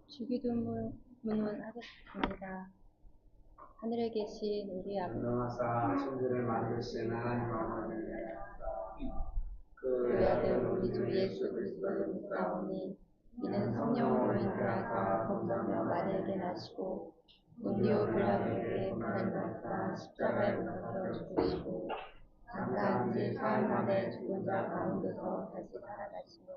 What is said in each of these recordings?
주기도문은 하겠습니다. 하늘에 계신 우리 아버지, 전능하사 천지를 만드신 하나님 아버지, 그 아들 우리 주 예수 그리스도를 믿사오니 이는 성령으로 인하여서 본적며 마리아에게 나시고 본디오 빌라도에게 고난받사 십자가에 못 박혀 죽으시고 장사한 지 사흘 만에 죽은 자 가운데서 다시 살아나시며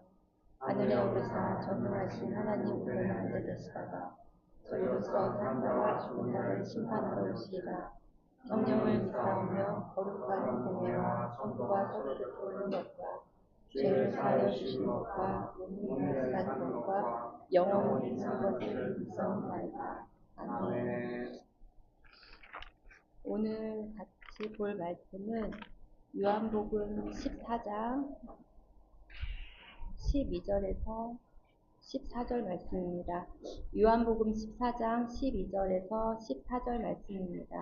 하늘에 오르사 전능하신 하나님 우편한데 계시다가 저희로서 산 자와 죽은 자를 심판하러 오시리라. 성령을 믿사오며 거룩한 공예와 천국과 서로를 도우는 것과 죄를 사하여 주시는 것과 몸이 약한 것과 영원히 있는 것을 믿사옵나이다. 아멘. 오늘 같이 볼 말씀은 요한복음 14장 12절에서 14절 말씀입니다. 요한복음 14장 12절에서 14절 말씀입니다.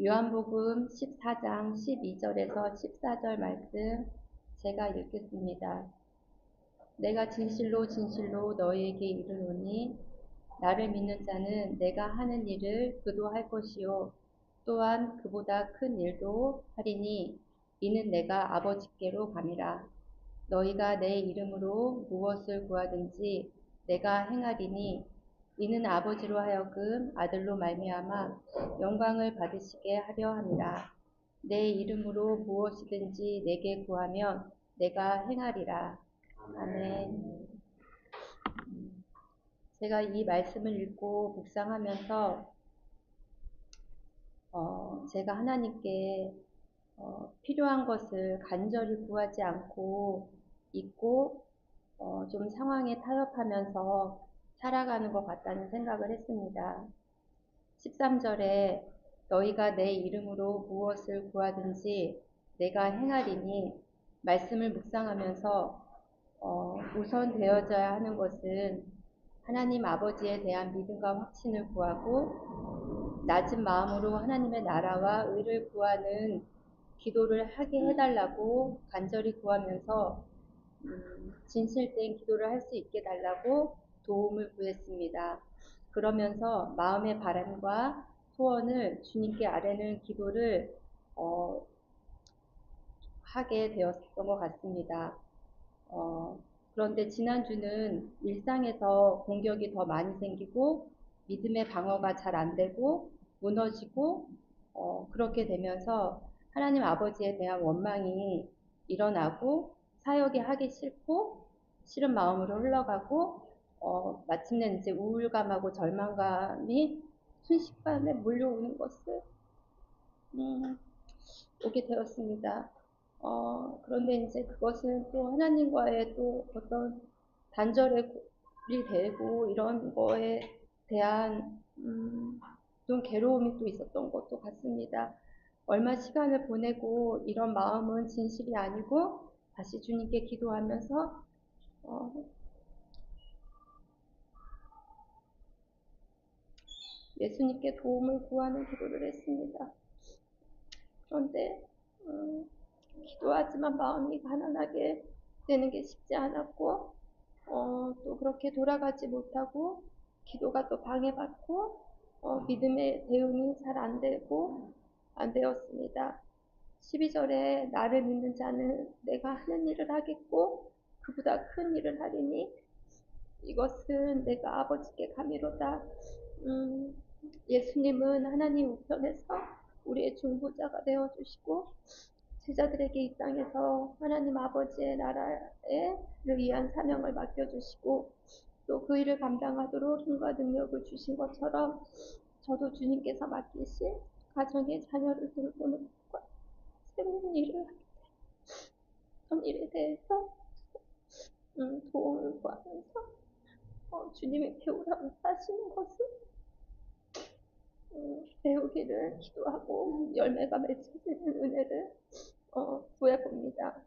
요한복음 14장 12절에서 14절 말씀 제가 읽겠습니다. 내가 진실로 진실로 너희에게 이르노니 나를 믿는 자는 내가 하는 일을 그도 할 것이요 또한 그보다 큰 일도 하리니 이는 내가 아버지께로 감이라. 너희가 내 이름으로 무엇을 구하든지 내가 행하리니 이는 아버지로 하여금 아들로 말미암아 영광을 받으시게 하려 함이라. 내 이름으로 무엇이든지 내게 구하면 내가 행하리라. 아멘. 제가 이 말씀을 읽고 묵상하면서 제가 하나님께 필요한 것을 간절히 구하지 않고 있고 좀 상황에 타협하면서 살아가는 것 같다는 생각을 했습니다. 13절에 너희가 내 이름으로 무엇을 구하든지 내가 행하리니 말씀을 묵상하면서 우선 되어져야 하는 것은 하나님 아버지에 대한 믿음과 확신을 구하고 낮은 마음으로 하나님의 나라와 의를 구하는 기도를 하게 해달라고 간절히 구하면서 진실된 기도를 할 수 있게 달라고 도움을 구했습니다. 그러면서 마음의 바람과 소원을 주님께 아뢰는 기도를 하게 되었던 것 같습니다. 그런데 지난주는 일상에서 공격이 더 많이 생기고 믿음의 방어가 잘 안 되고 무너지고 그렇게 되면서 하나님 아버지에 대한 원망이 일어나고 사역이 하기 싫고 싫은 마음으로 흘러가고 마침내 이제 우울감하고 절망감이 순식간에 몰려오는 것을 오게 되었습니다. 그런데 이제 그것은 또 하나님과의 또 어떤 단절이 되고 이런 거에 대한 좀 괴로움이 또 있었던 것도 같습니다. 얼마 시간을 보내고 이런 마음은 진실이 아니고 다시 주님께 기도하면서 예수님께 도움을 구하는 기도를 했습니다. 그런데 기도하지만 마음이 가난하게 되는 게 쉽지 않았고 또 그렇게 돌아가지 못하고 기도가 또 방해받고 믿음의 대응이 잘 안 되고 안 되었습니다. 12절에 나를 믿는 자는 내가 하는 일을 하겠고 그보다 큰 일을 하리니 이것은 내가 아버지께 감이로다. 예수님은 하나님 우편에서 우리의 중보자가 되어주시고 제자들에게 이 땅에서 하나님 아버지의 나라를 위한 사명을 맡겨주시고 또 그 일을 감당하도록 힘과 능력을 주신 것처럼 저도 주님께서 맡기신 가정의 자녀를 돌보는 것과 새로운 일을 하게 어떤 일에 대해서 도움을 구하면서 주님의 배우라고 하시는 것을 배우기를 기도하고 열매가 맺혀지는 은혜를 구해봅니다.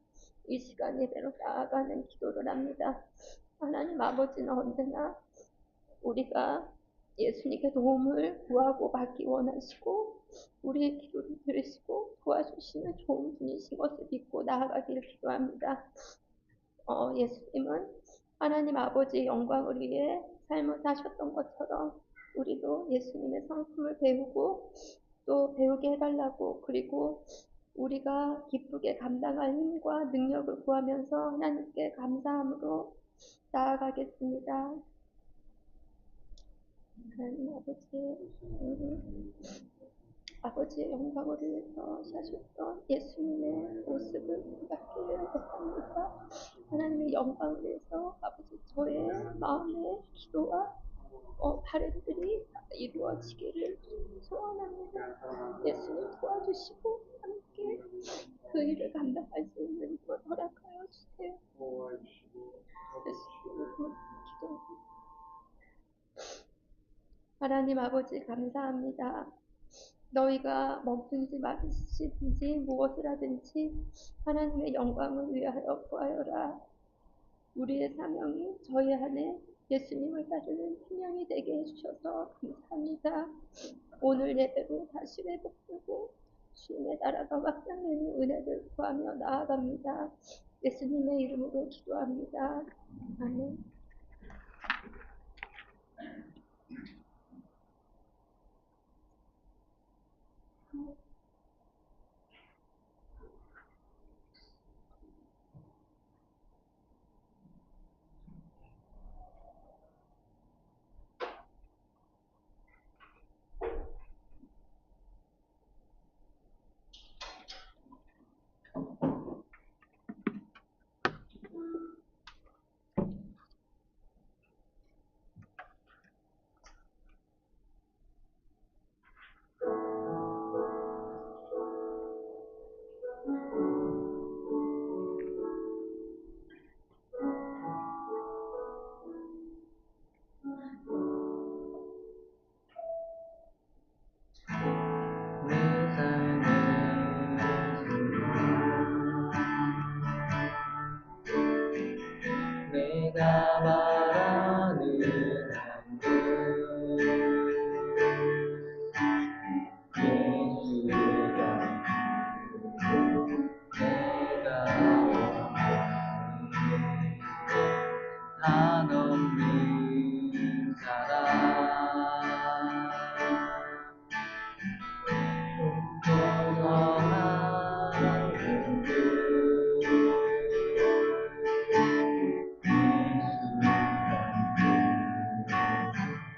이 시간 예배로 나아가는 기도를 합니다. 하나님 아버지는 언제나 우리가 예수님께 도움을 구하고 받기 원하시고 우리의 기도를 들으시고 도와주시는 좋은 분이신 것을 믿고 나아가기를 기도합니다. 예수님은 하나님 아버지의 영광을 위해 삶을 사셨던 것처럼 우리도 예수님의 성품을 배우고 또 배우게 해달라고, 그리고 우리가 기쁘게 감당할 힘과 능력을 구하면서 하나님께 감사함으로 나아가겠습니다. 하나님 아버지의 영광을 위해서 사셨던 예수님의 모습을 생각해 봅니다. 하나님의 영광을 위해서 아버지 저의 마음의 기도와 바램들이 이루어지기를 소원합니다. 예수님 도와주시고 함께 그 일을 감당할 수 있는 힘을 허락하여 주세요. 예수님으로 기도합니다. 하나님 아버지 감사합니다. 너희가 먹든지 마시든지 무엇을 하든지 하나님의 영광을 위하여 구하여라. 우리의 사명이 저희 안에 예수님을 따르는 사명이 되게 해주셔서 감사합니다. 오늘 예배로 다시 회복되고 주님의 나라가 확장되는 은혜를 구하며 나아갑니다. 예수님의 이름으로 기도합니다. 아멘. 내가 말하는 한없는 사랑 공평한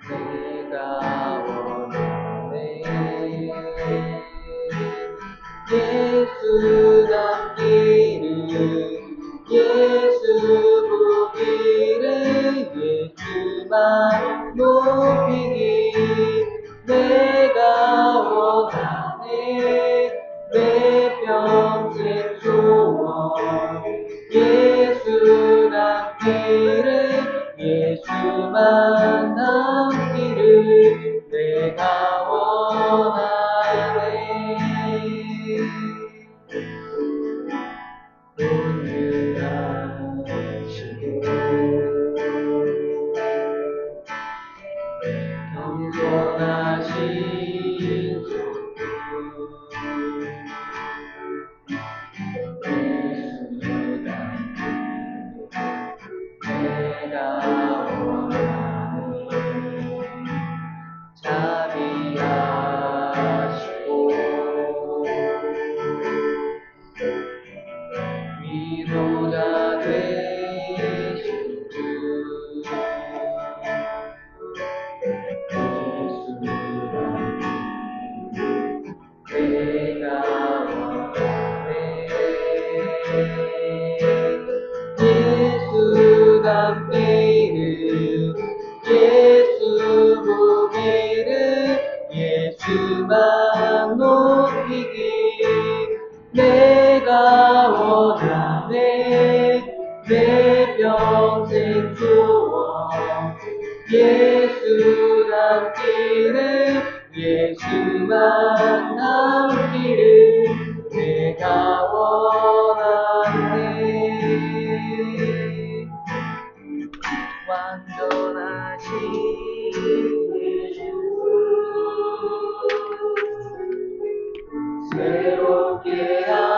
내가 원하네 예수 닮기를 예수 보기를 예수만 높이기 내가 원하네 내 평생 소원 예수 닮기를 예수만 닮기를 내가 원하네 오늘 하시고 겸손하신 내가 원하네 자비하시고 위로자 되신 주 예수가 내가 원하네 예수 닮기를 예수 보기를 예수만 높이기 내가 원하네 내 평생 소원 예수 닮기를 예수만 닮기를 내가 원하네 완전하신 예수 새롭게 하시네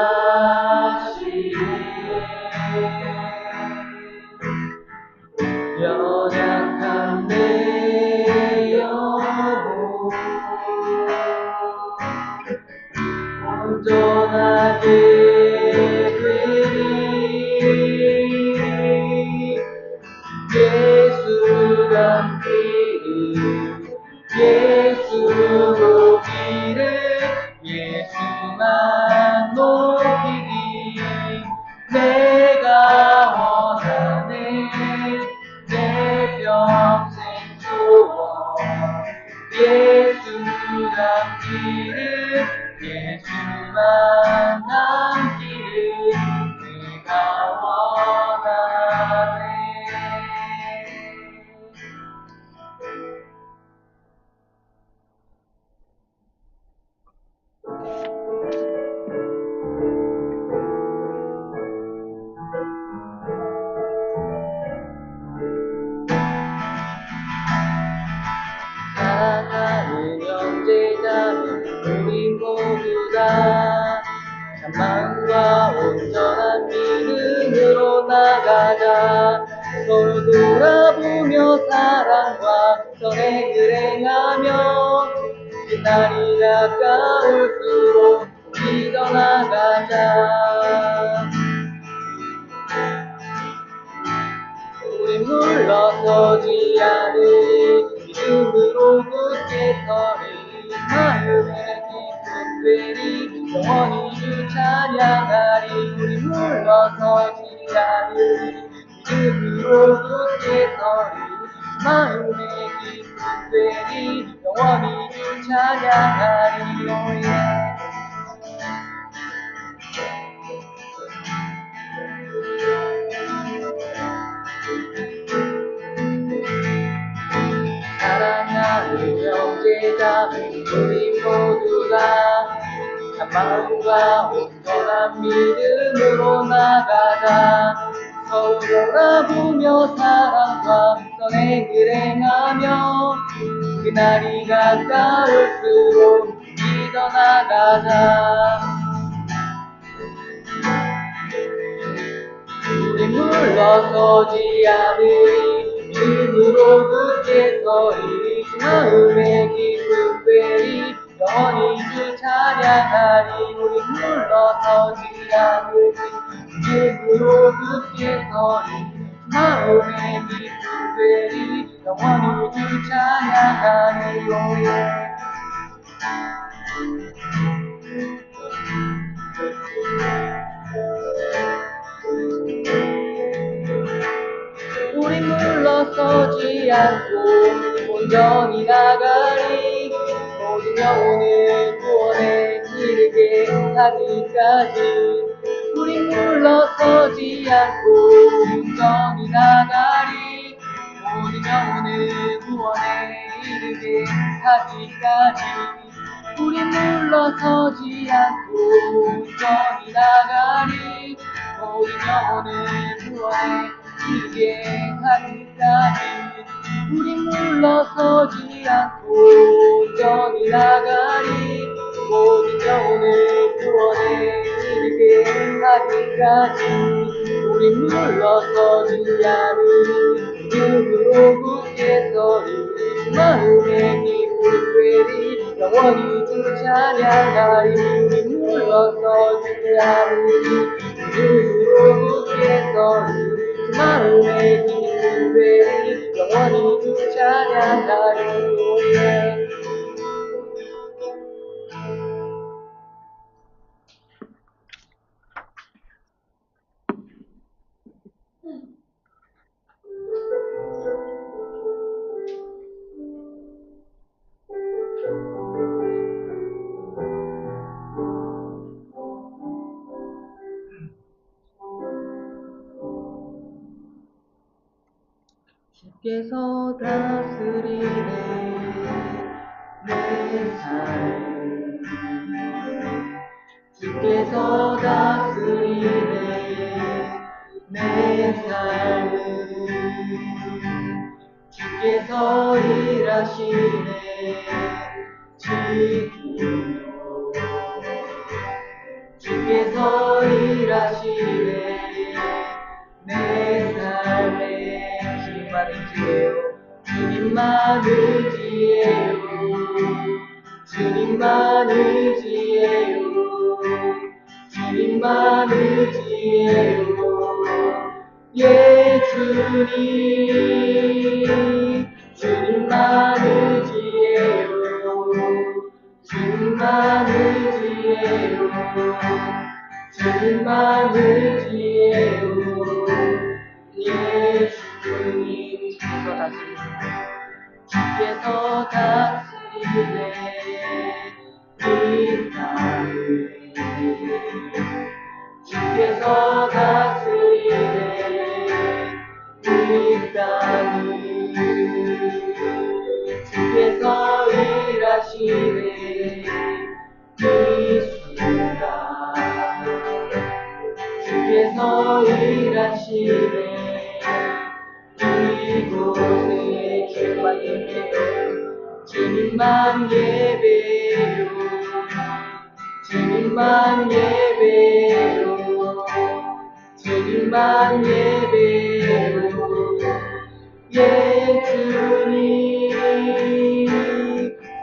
마음과 온전한 믿음으로 나가자. 서로 돌아보며 사랑과 선행을 행하며 그날이 가까울수록 믿어 나가자. 우리 물러서지 않으리 믿음으로 굳게 서리 마음의 깊은 되리 영원히 주 찬양하리. 우리 물러서지 않으리 믿음으로 굳게 서리 마음의 깊은 되리 영원히 주 찬양하리. 오예. 사랑하는 형제자 우리 모두가 한 마음과 온전한 믿음으로 나가자. 서로 돌아보며 사랑과 선행을 행하며 그날이 가까울수록 믿어 나가자. 우리 물러서지 않으리 믿음으로 굳게 서리 마음의 깊은 되리 영원히 주 찬양하리. 우리 물러서지 않으리 믿음으로 굳게 서리 마음의 깊은 되리 영원히 주 찬양하리. 오예. 우리 물러서지 않고 온전히 나가리. 모든 영혼을 구원에 이르게 하기까지. 우리 물러서지 않고 온전히 나가리. 모든 영혼을 구원에 이르게 하기까지. 우리 물러서지 않고 온전히 나가리. 모든 영혼을 구원에 이르게 하기까지. 우리 물러서지 않고 온전히 나가리. 모든 영혼을 구원에 이르게 하기까지. 우리 물러서지 않으리 믿음으로 굳게 서리 마음의 깊은 되리 영원히 주 찬양하리. 우리 물러서지 않으리 믿음으로 굳게 서리 마음의 깊은 되리 영원히 주 찬양하리. 오예. 주께서 다스리네 내 삶. 주께서 다스리네 내 삶을. 주께서 일하시네 지금도. 주께서 일하시네 내 삶에. 주님만 의지해요. 주님만 의지해요. 주님만 의지해요. 예 주님. 주님만 의지해요. 주님만 의지해요. 주님만 의지해요. 예 주님. 주께서 다스리네 이 땅을. 주께서 다스리네 이 땅을. 주께서 일하시네 이 순간. 주께서 일하시네 이곳에. 주님만 예배요. 주님만 예배요. 주님만 예배로 주님만 예배로 예수님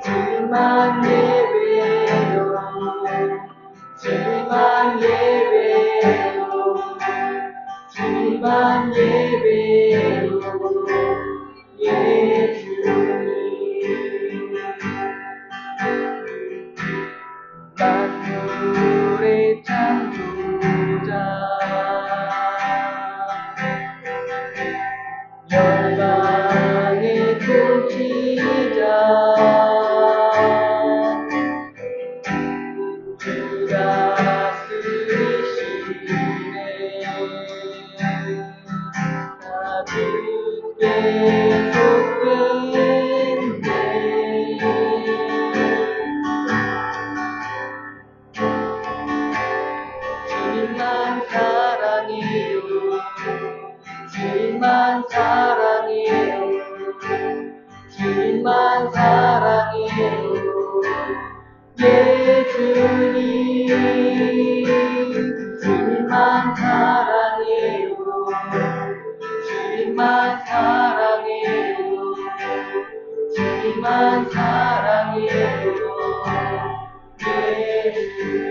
주님만 예배로 주님만 예배로 주님만 예배로 예수님 만물의 창조자 열방의 통치자 주가 쓰시네 다 주께 속했네 주님만 사랑해요 주님만 사랑해요 주님만 사랑해요 예수님 주님만 사랑해요 주님만 사랑해요 주님만 사랑해요 예수님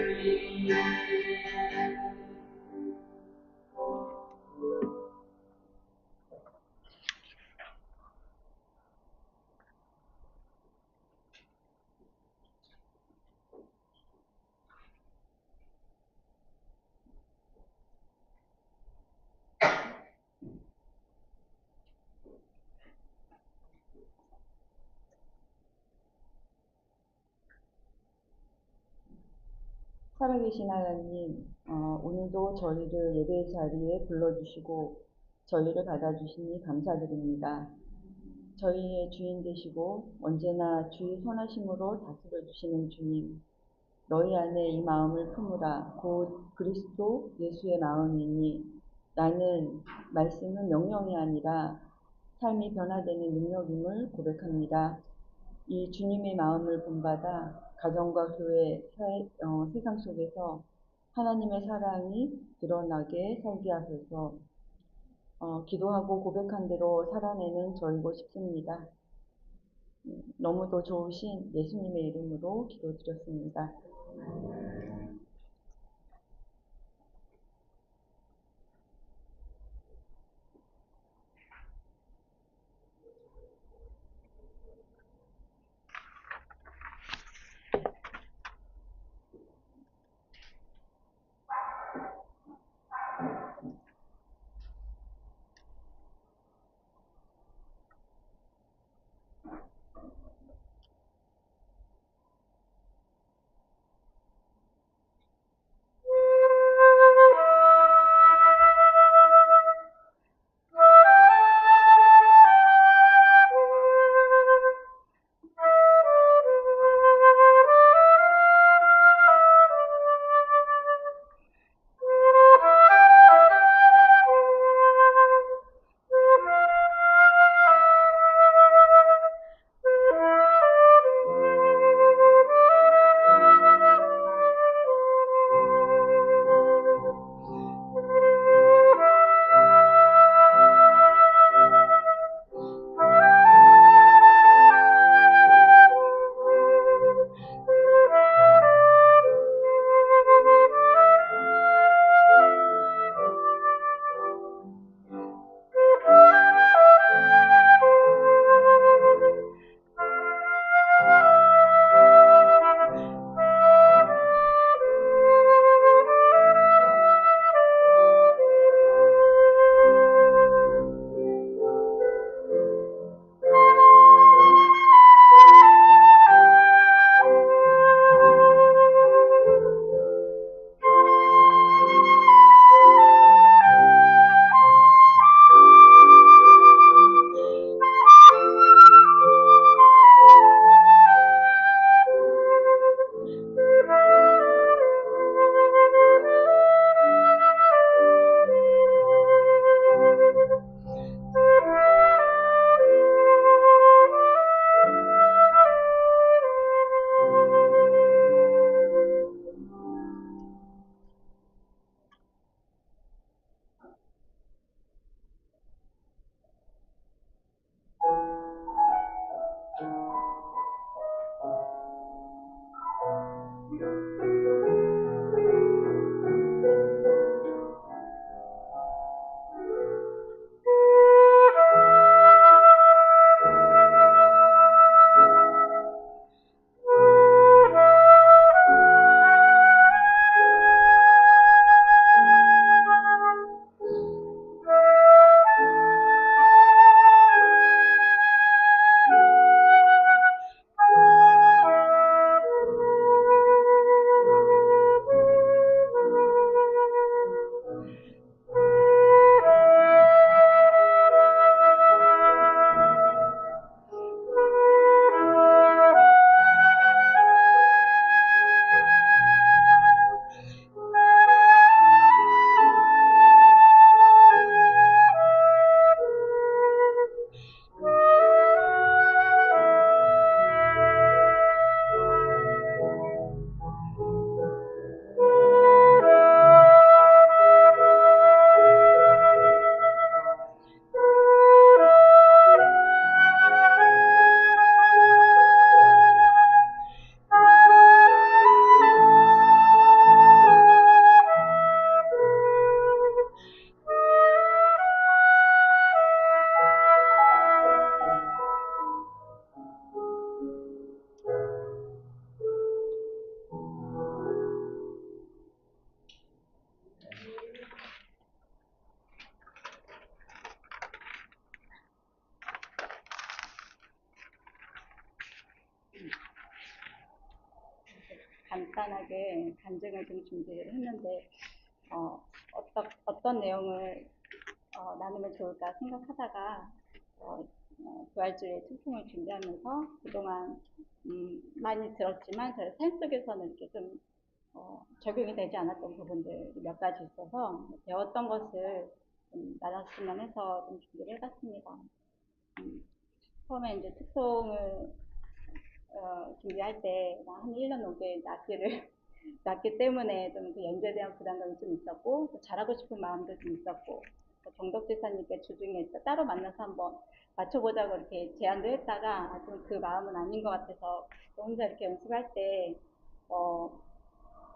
살아계신 하나님, 오늘도 저희를 예배 자리에 불러주시고 저희를 받아주시니 감사드립니다. 저희의 주인 되시고 언제나 주의 선하심으로 다스려 주시는 주님, 너희 안에 이 마음을 품으라. 곧 그리스도 예수의 마음이니 나는 말씀은 명령이 아니라 삶이 변화되는 능력임을 고백합니다. 이 주님의 마음을 본받아 가정과 교회, 세상 속에서 하나님의 사랑이 드러나게 살게 하소서. 기도하고 고백한 대로 살아내는 저이고 싶습니다. 너무도 좋으신 예수님의 이름으로 기도드렸습니다. 간단하게 간증을 좀 준비를 했는데 어떤 내용을 나누면 좋을까 생각하다가 부활주의 특송을 준비하면서 그동안 많이 들었지만 저희 삶 속에서는 이렇게 좀 적용이 되지 않았던 부분들이 몇 가지 있어서 배웠던 것을 좀 나눴으면 해서 좀 준비를 해봤습니다. 처음에 이제 특송을 준비할 때 한 1년 넘게 낳기 때문에 좀 그 연주에 대한 부담감이 좀 있었고 또 잘하고 싶은 마음도 좀 있었고 정덕 지사님께 주중에 따로 만나서 한번 맞춰보자고 이렇게 제안도 했다가 좀 그 마음은 아닌 것 같아서 혼자 이렇게 연습할 때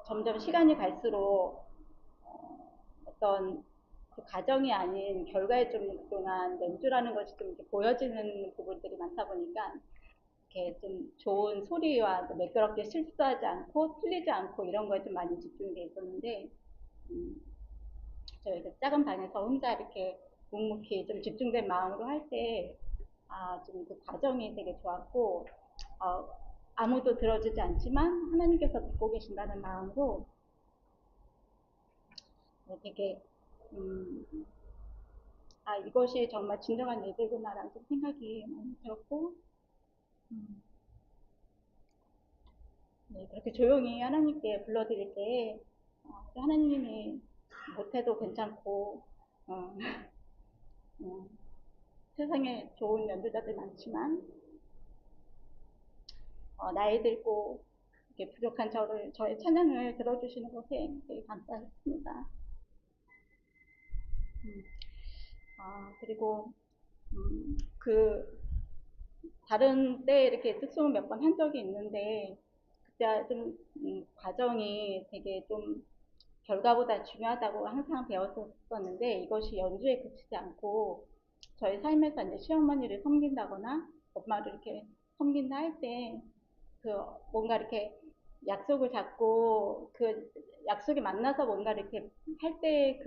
점점 시간이 갈수록 어떤 그 과정이 아닌 결과에 좀 그동안 연주라는 것이 좀 이렇게 보여지는 부분들이 많다 보니까 이렇게 좀 좋은 소리와 매끄럽게 실수하지 않고 틀리지 않고 이런 거에 좀 많이 집중돼 있었는데 저희 작은 방에서 혼자 이렇게 묵묵히 좀 집중된 마음으로 할 때 좀 그 과정이 되게 좋았고 아무도 들어주지 않지만 하나님께서 듣고 계신다는 마음으로 되게 이것이 정말 진정한 예배구나라는 생각이 많이 들었고 그렇게 조용히 하나님께 불러드릴 때 하나님이 못해도 괜찮고 세상에 좋은 연주자들 많지만 나이 들고 이렇게 부족한 저의 찬양을 들어주시는 것에 되게 감사했습니다. 그리고 다른 때 이렇게 특송을 몇 번 한 적이 있는데 그때 좀 과정이 되게 좀 결과보다 중요하다고 항상 배웠었는데 이것이 연주에 그치지 않고 저희 삶에서 이제 시어머니를 섬긴다거나 엄마를 이렇게 섬긴다 할 때 뭔가 이렇게 약속을 잡고 그 약속에 만나서 뭔가 이렇게 할 때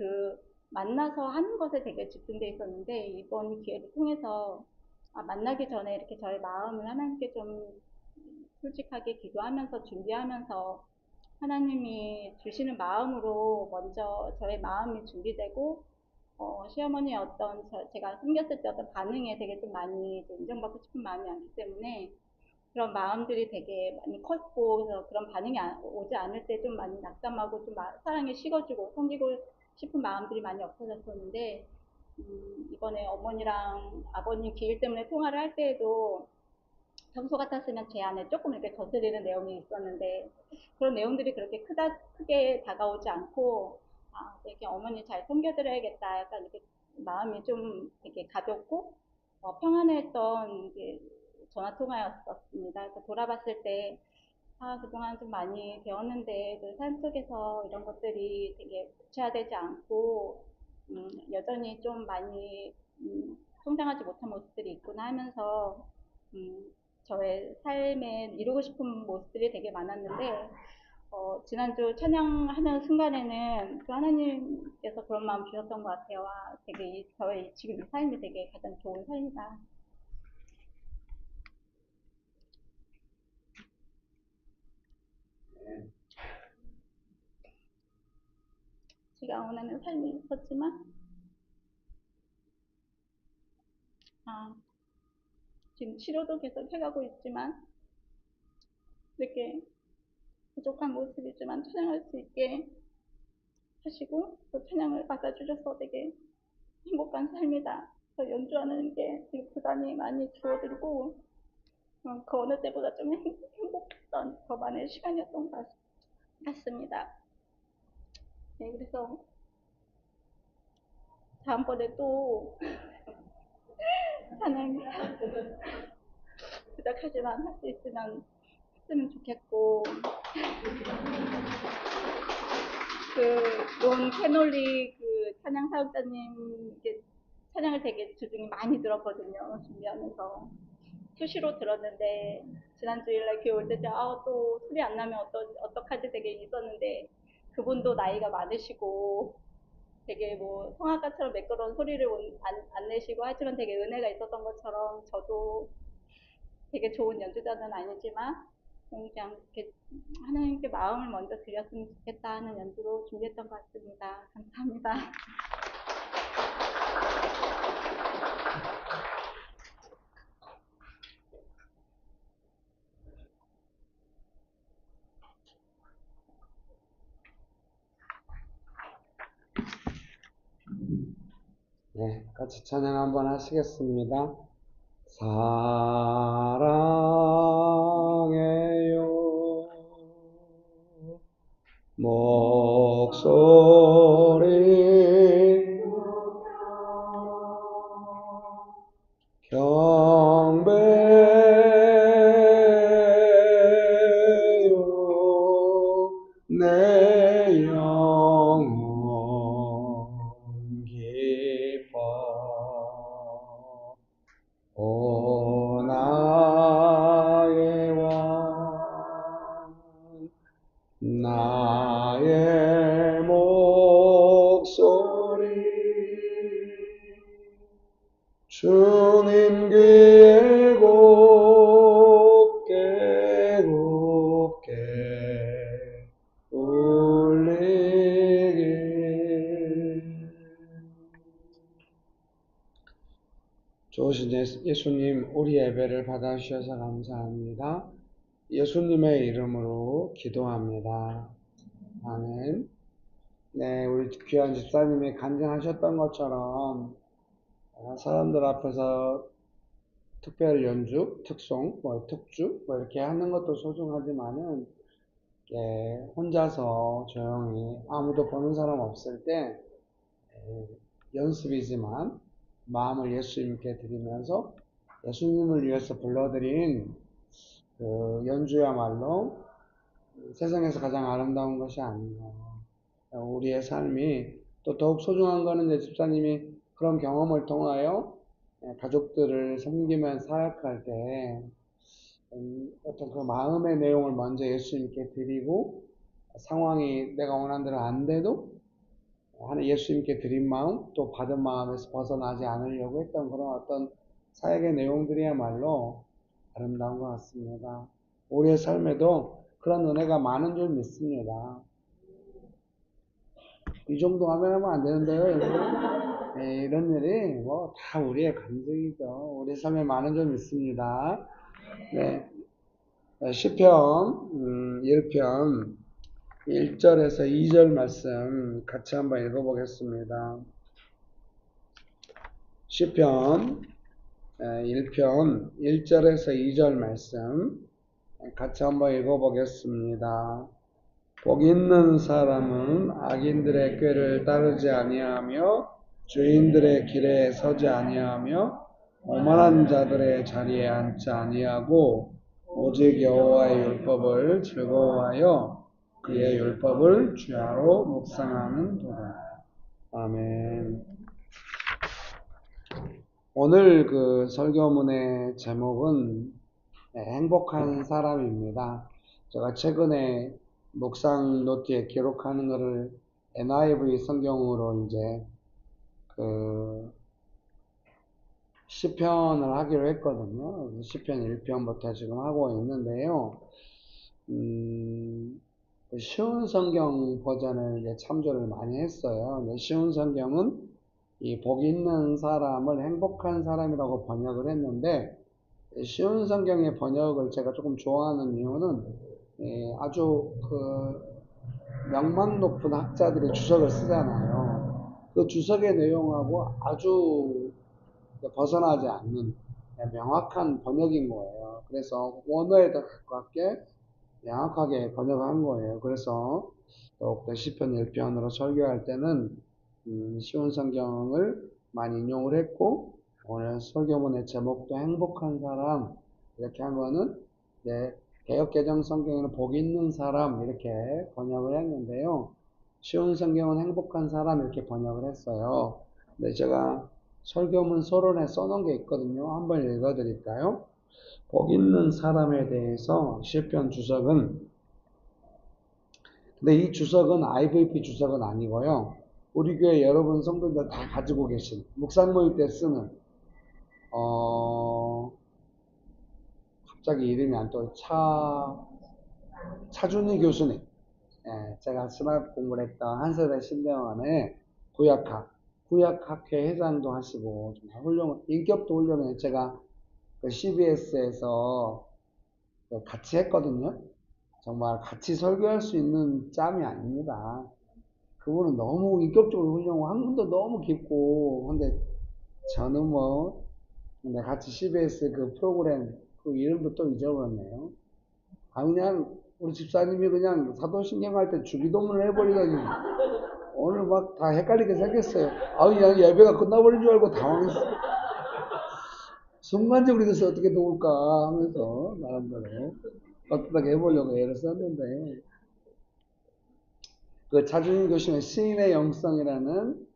만나서 하는 것에 되게 집중돼 있었는데 이번 기회를 통해서 만나기 전에 이렇게 저의 마음을 하나님께 좀 솔직하게 기도하면서 준비하면서 하나님이 주시는 마음으로 먼저 저의 마음이 준비되고 시어머니의 제가 섬겼을 때 어떤 반응에 되게 좀 많이 인정받고 싶은 마음이 많기 때문에 그런 마음들이 되게 많이 컸고 그래서 그런 반응이 오지 않을 때 좀 많이 낙담하고 좀 사랑에 식어지고 섬기고 싶은 마음들이 많이 없어졌었는데 이번에 어머니랑 아버님 기일 때문에 통화를 할 때에도 평소 같았으면 제 안에 조금 이렇게 거스리는 내용이 있었는데 그런 내용들이 그렇게 크게 다가오지 않고 이렇게 어머니 잘 섬겨드려야겠다 약간 이렇게 마음이 좀 되게 가볍고 평안했던 전화 통화였었습니다. 그래서 돌아봤을 때 그동안 좀 많이 배웠는데 그 삶 속에서 이런 것들이 되게 구체화되지 않고 여전히 좀 많이 성장하지 못한 모습들이 있구나 하면서 저의 삶에 이루고 싶은 모습들이 되게 많았는데 지난주 찬양하는 순간에는 그 하나님께서 그런 마음 주셨던 것 같아요. 되게 저의 지금 이 삶이 되게 가장 좋은 삶이다. 제가 원하는 삶이 있었지만 지금 치료도 계속 해가고 있지만 이렇게 부족한 모습이지만 찬양할 수 있게 하시고 또 찬양을 받아주셔서 되게 행복한 삶이다. 연주하는 게 되게 부담이 많이 줄어들고 그 어느 때보다 좀 행복했던 더 많은 시간이었던 것 같습니다. 네, 그래서 다음번에 또 찬양 부족하지만 할 수 있으면 했으면 좋겠고 론 캐놀리 찬양 사역자님 찬양을 되게 주중에 많이 들었거든요. 준비하면서 수시로 들었는데 지난 주일날 교회 올 때 또 소리 안 나면 어떡하지 되게 있었는데 그분도 나이가 많으시고 되게 뭐 성악가처럼 매끄러운 소리를 안 내시고 하지만 되게 은혜가 있었던 것처럼 저도 되게 좋은 연주자는 아니지만 그냥 이렇게 하나님께 마음을 먼저 드렸으면 좋겠다 하는 연주로 준비했던 것 같습니다. 감사합니다. 네, 같이 찬양 한번 하시겠습니다. 사랑해요 목소리 경배요 내 영혼 기뻐 오 나의 왕 나의 목소리 주님 귀에 곱게 곱게 울리길. 좋으신 예수님, 우리 예배를 받아주셔서 감사합니다. 예수님의 이름으로 기도합니다. 아멘. 네, 우리 귀한 집사님이 간증하셨던 것처럼 사람들 앞에서 특별 연주, 특송, 특주 이렇게 하는 것도 소중하지만은 혼자서 조용히 아무도 보는 사람 없을 때 연습이지만 마음을 예수님께 드리면서 예수님을 위해서 불러드린 그 연주야말로 세상에서 가장 아름다운 것이 아닌가. 우리의 삶이 또 더욱 소중한 거는 이제 집사님이 그런 경험을 통하여 가족들을 섬기면서 사역할 때 어떤 그 마음의 내용을 먼저 예수님께 드리고 상황이 내가 원하는 대로 안 돼도 하나 예수님께 드린 마음 또 받은 마음에서 벗어나지 않으려고 했던 그런 어떤 사역의 내용들이야말로 아름다운 것 같습니다. 우리의 삶에도 그런 은혜가 많은 줄 믿습니다. 이 정도 하면 안 되는데요, 여러분. 네, 이런 일이 다 우리의 간증이죠. 우리 삶에 많은 줄 믿습니다. 네, 시편 1편 1절에서 2절 말씀 같이 한번 읽어보겠습니다. 시편 1편 1절에서 2절 말씀 같이 한번 읽어보겠습니다. 복 있는 사람은 악인들의 꾀를 따르지 아니하며 주인들의 길에 서지 아니하며 오만한 자들의 자리에 앉지 아니하고 오직 여호와의 율법을 즐거워하여 그의 율법을 주야로 묵상하는도다. 아멘. 오늘 그 설교문의 제목은 행복한 사람입니다. 제가 최근에 묵상 노트에 기록하는 것을 NIV 성경으로 이제 그 시편을 하기로 했거든요. 시편 1편부터 지금 하고 있는데요. 쉬운 성경 버전을 이제 참조를 많이 했어요. 쉬운 성경은 이 복 있는 사람을 행복한 사람이라고 번역을 했는데 쉬운 성경의 번역을 제가 조금 좋아하는 이유는 아주 그 명망 높은 학자들이 주석을 쓰잖아요. 그 주석의 내용하고 아주 벗어나지 않는 명확한 번역인 거예요. 그래서 원어에 가깝게 명확하게 번역한 거예요. 그래서 더욱더 시편 1편으로 설교할 때는 쉬운 성경을 많이 인용을 했고 오늘 설교문의 제목도 행복한 사람 이렇게 한 거는 개역개정 성경에는 복 있는 사람 이렇게 번역을 했는데요. 쉬운 성경은 행복한 사람 이렇게 번역을 했어요. 근데 제가 설교문 서론에 써놓은 게 있거든요. 한번 읽어드릴까요? 복 있는 사람에 대해서 시편 주석은 근데 이 주석은 IVP 주석은 아니고요. 우리 교회 여러분 성도들 다 가지고 계신 묵상 모임 때 쓰는 갑자기 이름이 안 떠요. 차준희 교수님, 제가 신학 공부를 했던 한세대 신대원의 구약학회 회장도 하시고 정말 인격도 훌륭해요. 제가 그 CBS에서 같이 했거든요. 정말 같이 설교할 수 있는 짬이 아닙니다. 그분은 너무 인격적으로 훌륭하고 학문도 너무 깊고 근데 저는 근데 같이 CBS 그 프로그램 그 이름도 또 잊어버렸네요. 그냥 우리 집사님이 그냥 사도신경 할 때 주기도문을 해버리더니 오늘 막 다 헷갈리게 생겼어요. 그냥 예배가 끝나버린 줄 알고 당황했어. 순간적으로 이것을 어떻게 도울까 하면서 나름대로 떳떳하게 해보려고 애를 썼는데 그 차준희 교수의 시인의 영성이라는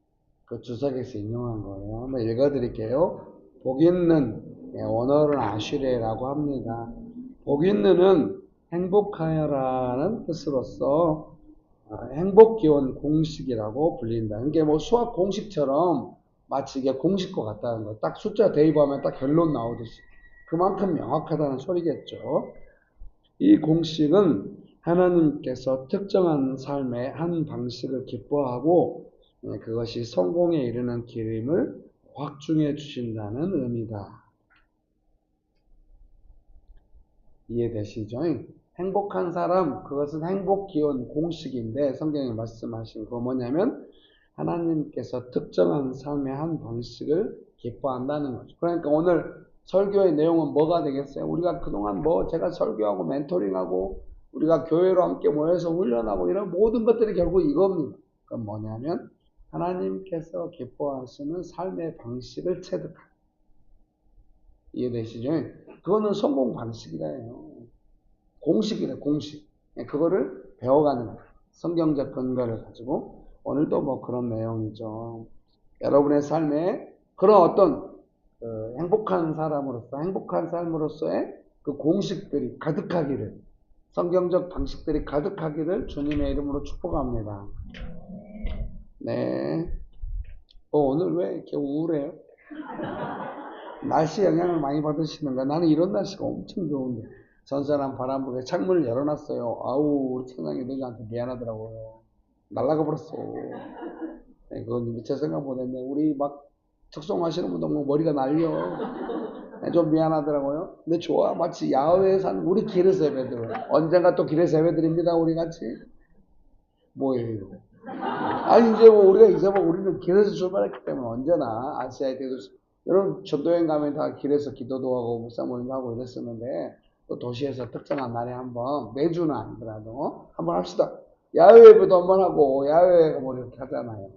그 주석에서 인용한 거예요. 한번 읽어드릴게요. 복 있는 원어는 아슈레라고 합니다. 복 있는은 행복하여라는 뜻으로서 행복기원 공식이라고 불린다. 이게 수학 공식처럼 마치 이게 공식과 같다는 거. 딱 숫자 대입하면 딱 결론 나오듯이. 그만큼 명확하다는 소리겠죠. 이 공식은 하나님께서 특정한 삶의 한 방식을 기뻐하고 그것이 성공에 이르는 길임을 확증해 주신다는 의미다. 이해되시죠? 행복한 사람, 그것은 행복기원 공식인데 성경에 말씀하신 거 뭐냐면 하나님께서 특정한 삶의 한 방식을 기뻐한다는 거죠. 그러니까 오늘 설교의 내용은 뭐가 되겠어요? 우리가 그동안 제가 설교하고 멘토링하고 우리가 교회로 함께 모여서 훈련하고 이런 모든 것들이 결국 이겁니다. 그건 뭐냐면 하나님께서 기뻐하시는 삶의 방식을 체득하는. 이해되시죠? 그거는 성공 방식이래요. 공식이래, 공식. 그거를 배워가는 거예요. 성경적 근거를 가지고. 오늘도 그런 내용이죠. 여러분의 삶에 그런 어떤 행복한 삶으로서의 그 공식들이 가득하기를, 성경적 방식들이 가득하기를 주님의 이름으로 축복합니다. 네. 오늘 왜 이렇게 우울해요? 날씨 영향을 많이 받으시는가? 나는 이런 날씨가 엄청 좋은데. 선선한 바람 불에 창문을 열어놨어요. 아우, 우리 천장이 너희한테 미안하더라고요. 날아가 버렸어. 네, 그건 미처 생각 못했네. 우리 특송하시는 분도 머리가 날려. 네, 좀 미안하더라고요. 근데 좋아. 마치 야외에 산 우리 길에서 예배드려. 언젠가 또 길에서 예배드립니다. 우리 같이. 뭐예요, 이거? 아니, 이제 우리가 우리는 길에서 출발했기 때문에 언제나 아시아에 대해서 여러분 전도여행 가면 다 길에서 기도도 하고 묵상 모임도 하고 이랬었는데 또 도시에서 특정한 날에 한번 매주는 아니더라도 한번 합시다. 야외 예배도 한번 하고 야외가 이렇게 하잖아요.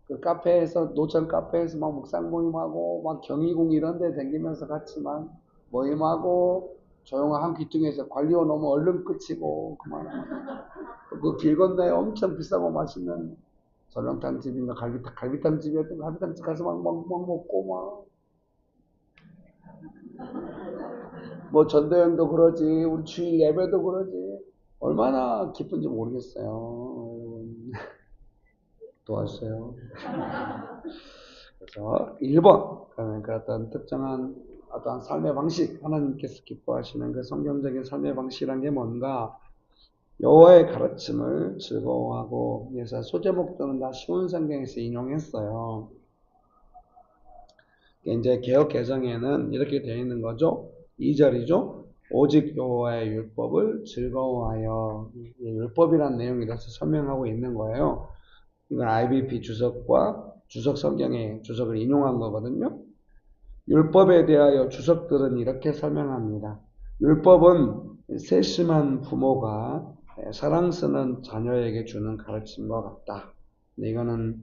그 카페에서 노천 카페에서 묵상 모임하고 경희궁 이런 데 다니면서 같이 모임하고 조용한 한 귀퉁이에서 관리원 오면 얼른 끝이고 그만하고 그 길 건너에 엄청 비싸고 맛있는 설렁탕 집인가 갈비탕 집이었던 갈비탕 집 가서 먹고 전도연도 그러지 우리 주일 예배도 그러지 얼마나 기쁜지 모르겠어요. 도와주세요. 그래서 1번 그러니까 어떤 특정한 어떤 삶의 방식 하나님께서 기뻐하시는 그 성경적인 삶의 방식이란 게 뭔가 여호와의 가르침을 즐거워하고 그래서 소제목들은 다 쉬운 성경에서 인용했어요. 이제 개역 개정에는 이렇게 되어 있는 거죠. 2절이죠. 오직 여호와의 율법을 즐거워하여 율법이라는 내용이 이래서 설명하고 있는 거예요. 이건 IBP 주석과 주석 성경의 주석을 인용한 거거든요. 율법에 대하여 주석들은 이렇게 설명합니다. 율법은 세심한 부모가 사랑스러운 자녀에게 주는 가르침과 같다. 이거는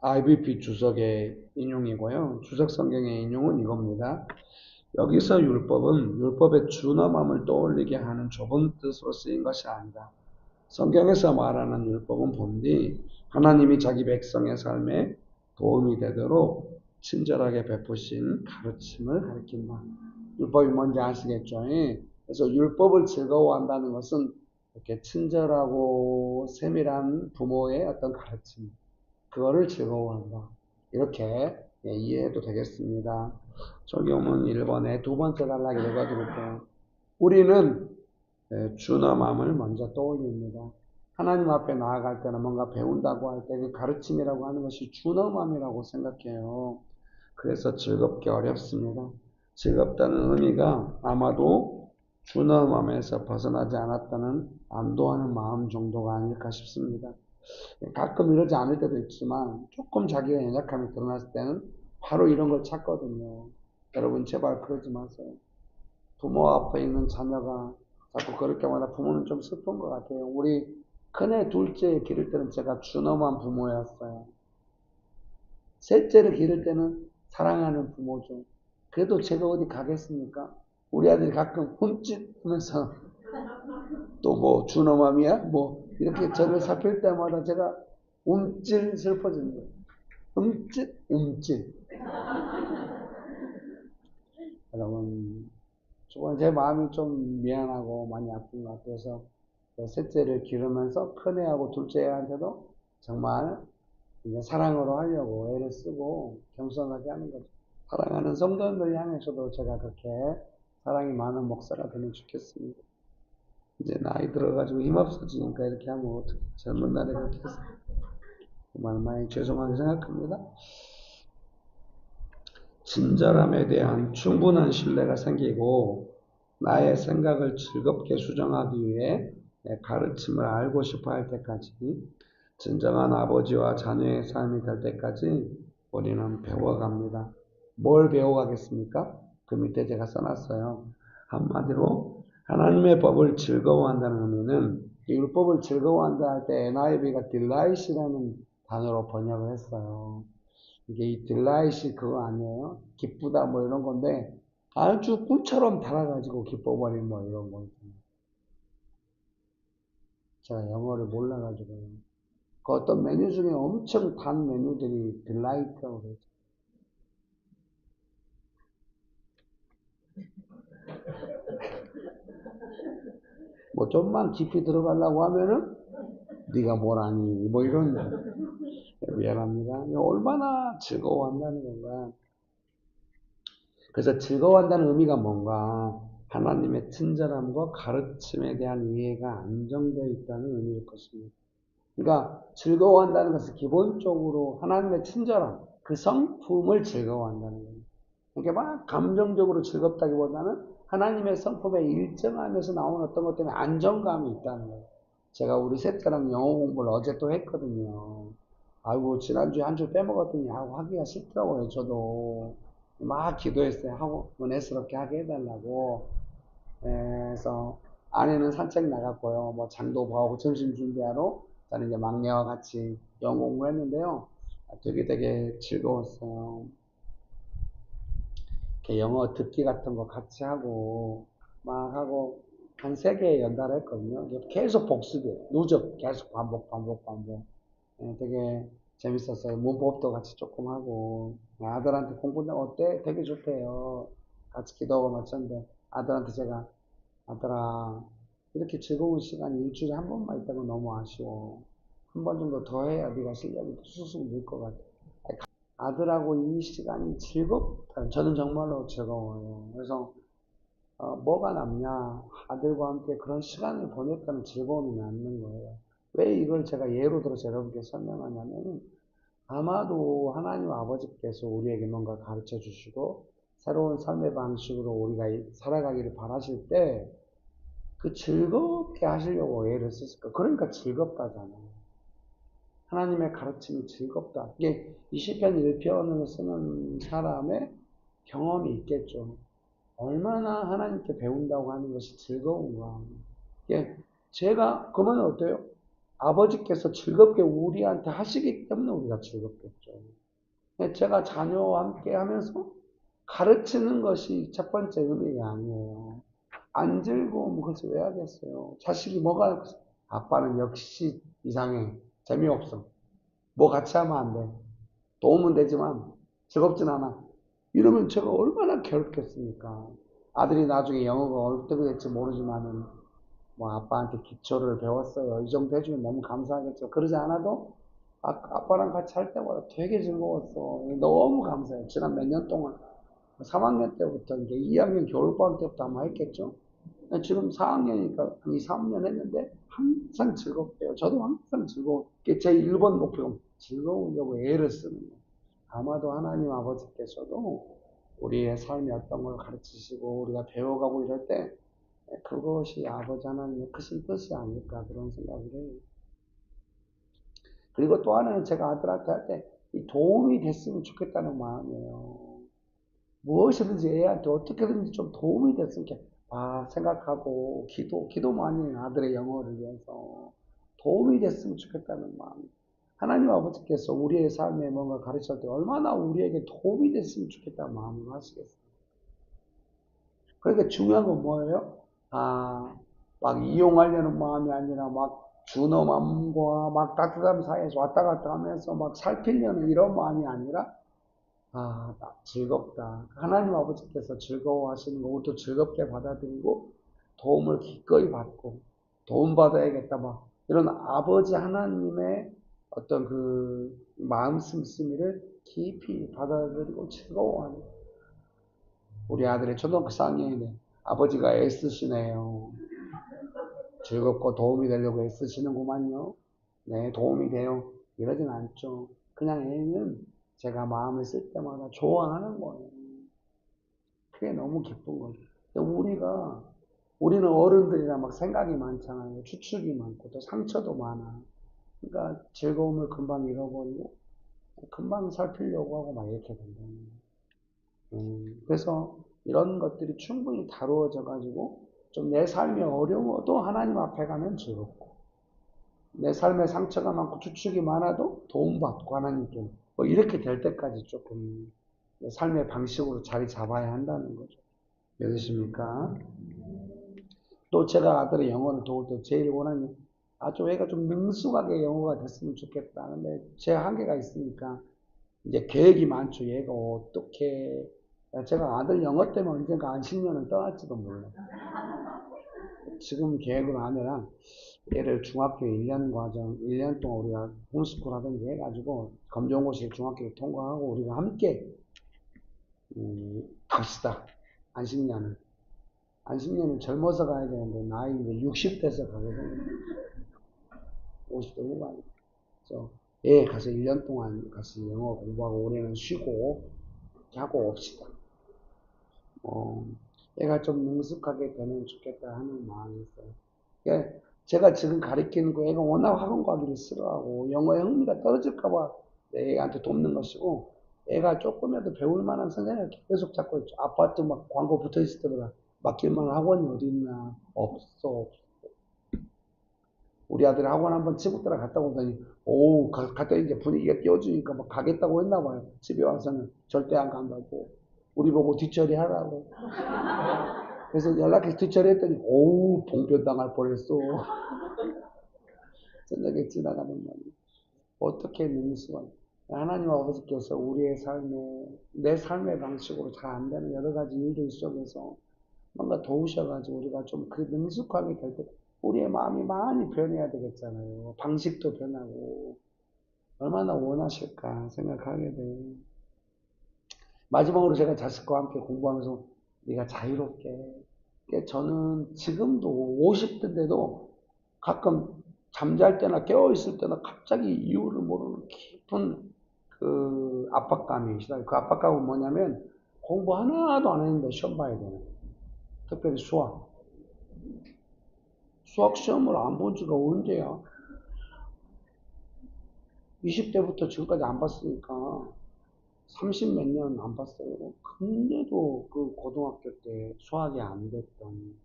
IBP 주석의 인용이고요. 주석 성경의 인용은 이겁니다. 여기서 율법은 율법의 준엄함을 떠올리게 하는 좁은 뜻으로 쓰인 것이 아니다. 성경에서 말하는 율법은 본디 하나님이 자기 백성의 삶에 도움이 되도록 친절하게 베푸신 가르침을 가리킨다. 율법이 뭔지 아시겠죠? 그래서 율법을 즐거워한다는 것은 이렇게 친절하고 세밀한 부모의 어떤 가르침, 그거를 즐거워한다. 이렇게 이해해도 되겠습니다. 적용은 1번에 두 번째 단락 읽어드릴게요. 우리는 준엄함을 먼저 떠올립니다. 하나님 앞에 나아갈 때는 뭔가 배운다고 할 때 그 가르침이라고 하는 것이 준엄함이라고 생각해요. 그래서 즐겁게 어렵습니다. 즐겁다는 의미가 아마도 준엄함에서 벗어나지 않았다는 안도하는 마음 정도가 아닐까 싶습니다. 가끔 이러지 않을 때도 있지만 조금 자기가 연약함이 드러났을 때는 바로 이런 걸 찾거든요. 여러분 제발 그러지 마세요. 부모 앞에 있는 자녀가 자꾸 그럴 때마다 부모는 좀 슬픈 것 같아요. 우리 큰애 둘째 기를 때는 제가 준엄한 부모였어요. 셋째를 기를 때는 사랑하는 부모죠. 그래도 제가 어디 가겠습니까? 우리 아들이 가끔 흠칫 하면서 또 뭐 준엄함이야? 뭐 이렇게 저를 살필 때마다 제가 움찔 슬퍼집니다. 움찔. 여러분, 저번 제 마음이 좀 미안하고 많이 아픈 것 같아서 셋째를 기르면서 큰애하고 둘째한테도 정말 이제 사랑으로 하려고 애를 쓰고 겸손하게 하는 거죠. 사랑하는 성도들 향해서도 제가 그렇게 사랑이 많은 목사가 되면 좋겠습니다. 이제 나이 들어가지고 힘없어지니까 이렇게 하면 어떻게 젊은 날에 그렇게 해서 정말 많이 죄송하게 생각합니다. 친절함에 대한 충분한 신뢰가 생기고 나의 생각을 즐겁게 수정하기 위해 가르침을 알고 싶어 할 때까지 진정한 아버지와 자녀의 삶이 될 때까지 우리는 배워갑니다. 뭘 배워가겠습니까? 그 밑에 제가 써놨어요. 한마디로 하나님의 법을 즐거워한다는 의미는 율법을 즐거워한다 할 때 NIV가 delight이라는 단어로 번역을 했어요. 이게 이 딜라이시 그거 아니에요? 기쁘다 뭐 이런 건데 아주 꿈처럼 달아가지고 기뻐버린 뭐 이런 거. 제가 영어를 몰라가지고 그 어떤 메뉴 중에 엄청 단 메뉴들이 딜라이트라고 그러죠. 뭐 좀만 깊이 들어가려고 하면은 네가 뭘 아니 뭐 이런 미안합니다. 얼마나 즐거워한다는 건가. 그래서 즐거워한다는 의미가 뭔가 하나님의 친절함과 가르침에 대한 이해가 안정되어 있다는 의미일 것입니다. 그러니까 즐거워한다는 것은 기본적으로 하나님의 친절함, 그 성품을 즐거워한다는 거예요. 그러니까 막 감정적으로 즐겁다기보다는 하나님의 성품에 일정하면서 나오는 어떤 것 때문에 안정감이 있다는 거예요. 제가 우리 셋째랑 영어 공부를 어제 또 했거든요. 아이고 지난주에 한 주 빼먹었더니 하고 하기가 싫더라고요. 저도 막 기도했어요. 하고 은혜스럽게 하게 해달라고. 그래서 아내는 산책 나갔고요. 뭐 장도 보고 점심 준비하러 저는 이제 막내와 같이 영어 공부했는데요. 되게 즐거웠어요. 이렇게 영어 듣기 같은 거 같이 하고 막 하고 한 3개 연달했거든요. 계속 복습이에요. 누적 계속 반복. 되게 재밌었어요. 문법도 같이 조금 하고 아들한테 공부 어때? 되게 좋대요. 같이 기도하고 마쳤는데 아들한테 제가 아들아 이렇게 즐거운 시간이 일주일에 한 번만 있다면 너무 아쉬워. 한 번 정도 더 해야 네가 실력이 쑥쑥 늘 것 같아. 아들하고 이 시간이 즐겁다. 저는 정말로 즐거워요. 그래서 뭐가 남냐? 아들과 함께 그런 시간을 보냈다는 즐거움이 남는 거예요. 왜 이걸 제가 예로 들어서 여러분께 설명하냐면 아마도 하나님 아버지께서 우리에게 뭔가 가르쳐 주시고 새로운 삶의 방식으로 우리가 살아가기를 바라실 때 그 즐겁게 하시려고 애를 쓰실 거예요. 그러니까 즐겁다잖아요. 하나님의 가르침이 즐겁다. 이게 이 시편 1편을 쓰는 사람의 경험이 있겠죠. 얼마나 하나님께 배운다고 하는 것이 즐거운가. 예, 제가 그러면 어때요? 아버지께서 즐겁게 우리한테 하시기 때문에 우리가 즐겁겠죠. 제가 자녀와 함께 하면서 가르치는 것이 첫 번째 의미가 아니에요. 안 즐거우면 그것을 왜 하겠어요? 자식이 뭐가 아빠는 역시 이상해. 재미없어. 뭐 같이 하면 안 돼. 도움은 되지만 즐겁진 않아. 이러면 제가 얼마나 괴롭겠습니까? 아들이 나중에 영어가 어떻게 될지 모르지만은 뭐 아빠한테 기초를 배웠어요. 이 정도 해주면 너무 감사하겠죠. 그러지 않아도 아빠랑 같이 할 때마다 되게 즐거웠어. 너무 감사해요. 지난 몇 년 동안. 3학년 때부터 이제 2학년 겨울방학 때부터 아마 했겠죠. 지금 4학년이니까 한 2, 3년 했는데 항상 즐겁대요. 저도 항상 즐거워. 그게 제 1번 목표. 즐거우려고 애를 쓰는 거예요. 아마도 하나님 아버지께서도 우리의 삶이 어떤 걸 가르치시고 우리가 배워가고 이럴 때 그것이 아버지 하나님의 크신 뜻이 아닐까 그런 생각을 해요. 그리고 또 하나는 제가 아들한테 할 때 도움이 됐으면 좋겠다는 마음이에요. 무엇이든지 애한테 어떻게든지 좀 도움이 됐으면 생각하고 기도 많이 해요. 아들의 영어를 위해서. 도움이 됐으면 좋겠다는 마음. 하나님 아버지께서 우리의 삶에 뭔가 가르칠 때 얼마나 우리에게 도움이 됐으면 좋겠다는 마음을 하시겠어요. 그러니까 중요한 건 뭐예요? 막 이용하려는 마음이 아니라 막 준엄함과 막 따뜻함 사이에서 왔다 갔다 하면서 막 살피려는 이런 마음이 아니라 나 즐겁다. 하나님 아버지께서 즐거워하시는 거 우리도 즐겁게 받아들이고 도움을 기꺼이 받고 도움받아야겠다. 막 이런 아버지 하나님의 어떤 그 마음 씀씀이를 깊이 받아들이고 즐거워하는 우리 아들의 초등학교 4학년인데 아버지가 애쓰시네요. 즐겁고 도움이 되려고 애쓰시는구만요. 네, 도움이 돼요. 이러진 않죠. 그냥 애는 제가 마음을 쓸 때마다 좋아하는 거예요. 그게 너무 기쁜 거죠. 우리는 어른들이라 막 생각이 많잖아요. 추측이 많고 또 상처도 많아. 그러니까 즐거움을 금방 잃어버리고 금방 살피려고 하고 막 이렇게 된다는 거예요. 그래서 이런 것들이 충분히 다루어져 가지고 좀 내 삶이 어려워도 하나님 앞에 가면 즐겁고 내 삶에 상처가 많고 추측이 많아도 도움받고 하나님께 뭐 이렇게 될 때까지 조금 내 삶의 방식으로 자리 잡아야 한다는 거죠. 믿으십니까? 또 제가 아들의 영어를 도울 때 제일 원하는 좀 애가 좀 능숙하게 영어가 됐으면 좋겠다. 근데 제 한계가 있으니까 이제 계획이 많죠. 얘가 어떻게 제가 아들 영어 때문에 언젠가 한 10년은 떠날지도 몰라요. 지금 계획은 아내랑 얘를 중학교 1년 과정, 1년 동안 우리가 홈스쿨 하든지 해가지고 검정고시 중학교 통과하고 우리가 함께 갑시다. 안식년은 젊어서 가야 되는데 나이 이제 60대에서 가게 되는 50대 후반. 그래서 얘 가서 1년 동안 같이 영어 공부하고 올해는 쉬고 이렇게 하고 옵시다. 애가 좀 능숙하게 되면 좋겠다 하는 마음이 있어요. 그러니까 제가 지금 가르치는 거 애가 워낙 학원 가기를 싫어하고 영어에 흥미가 떨어질까봐 애한테 돕는 것이고 애가 조금이라도 배울 만한 선생님을 계속 찾고 있죠. 아파트 막 광고 붙어 있을 때마다 맡길 만한 학원이 어디 있나? 없어. 우리 아들이 학원 한번 친구들랑 갔다 오더니 갔다 이제 분위기가 띄워주니까 막 가겠다고 했나 봐요. 집에 와서는 절대 안 간다고. 우리 보고 뒷처리 하라고. 그래서 연락해서 뒷처리 했더니 봉변 당할 뻔했어. 저녁에 지나가는 말이 어떻게 능수한 하나님 아버지께서 우리의 내 삶의 방식으로 잘 안 되는 여러 가지 일들 속에서 뭔가 도우셔가지고 우리가 좀 그 능숙하게 될 때 우리의 마음이 많이 변해야 되겠잖아요. 방식도 변하고 얼마나 원하실까 생각하게 돼요. 마지막으로 제가 자식과 함께 공부하면서 네가 자유롭게 저는 지금도 50대인데도 가끔 잠잘 때나 깨어있을 때나 갑자기 이유를 모르는 깊은 그 압박감이 있어요. 그 압박감은 뭐냐면 공부 하나도 안 했는데 시험 봐야 되는 거예요. 특별히 수학. 수학 시험을 안 본 지가 언제야? 20대부터 지금까지 안 봤으니까 30 몇 년 안 봤어요. 근데도 그 고등학교 때 수학이 안 됐던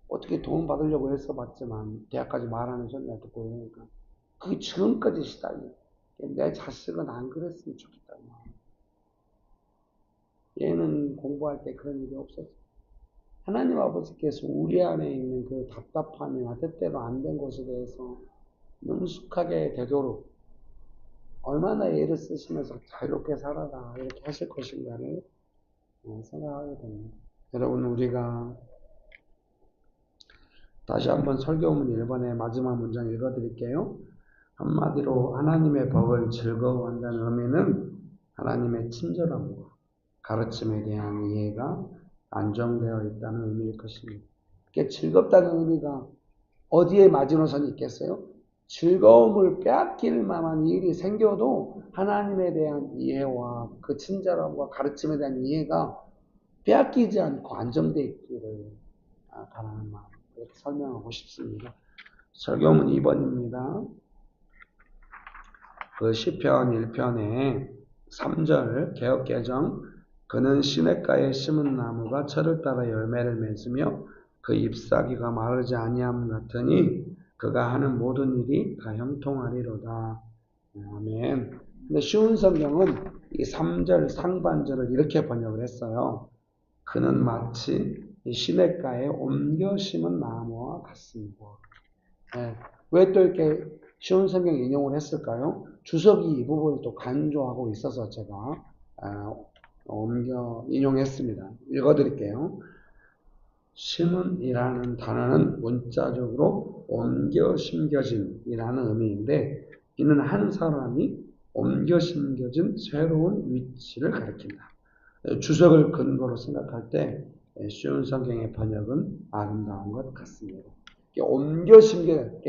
어떻게 도움 받으려고 해서 봤지만 대학까지 말하는 소리가 듣고 이러니까 그게 지금까지 시달려. 내 자식은 안 그랬으면 좋겠다. 얘는 공부할 때 그런 일이 없었어. 하나님 아버지께서 우리 안에 있는 그 답답함이나 뜻대로 안 된 것에 대해서 능숙하게 되도록 얼마나 애를 쓰시면서 자유롭게 살아라 이렇게 하실 것인가를 생각하게 됩니다. 여러분 우리가 다시 한번 설교문 1번의 마지막 문장 읽어드릴게요. 한마디로 하나님의 법을 즐거워한다는 의미는 하나님의 친절함과 가르침에 대한 이해가 안정되어 있다는 의미일 것입니다. 이게 즐겁다는 의미가 어디에 마지노선이 있겠어요? 즐거움을 빼앗길 만한 일이 생겨도 하나님에 대한 이해와 그 친절함과 가르침에 대한 이해가 빼앗기지 않고 안정되어 있기를 바라는 마음, 그렇게 설명하고 싶습니다. 설교문 2번입니다. 그 시편 1편에 3절 개역개정, 그는 시냇가에 심은 나무가 철을 따라 열매를 맺으며 그 잎사귀가 마르지 아니함 같으니 그가 하는 모든 일이 다 형통하리로다. 아멘. 근데 쉬운 성경은 이 3절 상반절을 이렇게 번역을 했어요. 그는 마치 이 시냇가에 옮겨 심은 나무와 같습니다. 네. 왜 또 이렇게 쉬운 성경 인용을 했을까요? 주석이 이 부분을 또 강조하고 있어서 제가 옮겨 인용했습니다. 읽어드릴게요. 심은이라는 단어는 문자적으로 옮겨 심겨진이라는 의미인데, 이는 한 사람이 옮겨 심겨진 새로운 위치를 가리킨다. 주석을 근거로 생각할 때 쉬운 성경의 번역은 아름다운 것 같습니다. 옮겨 심겨졌다는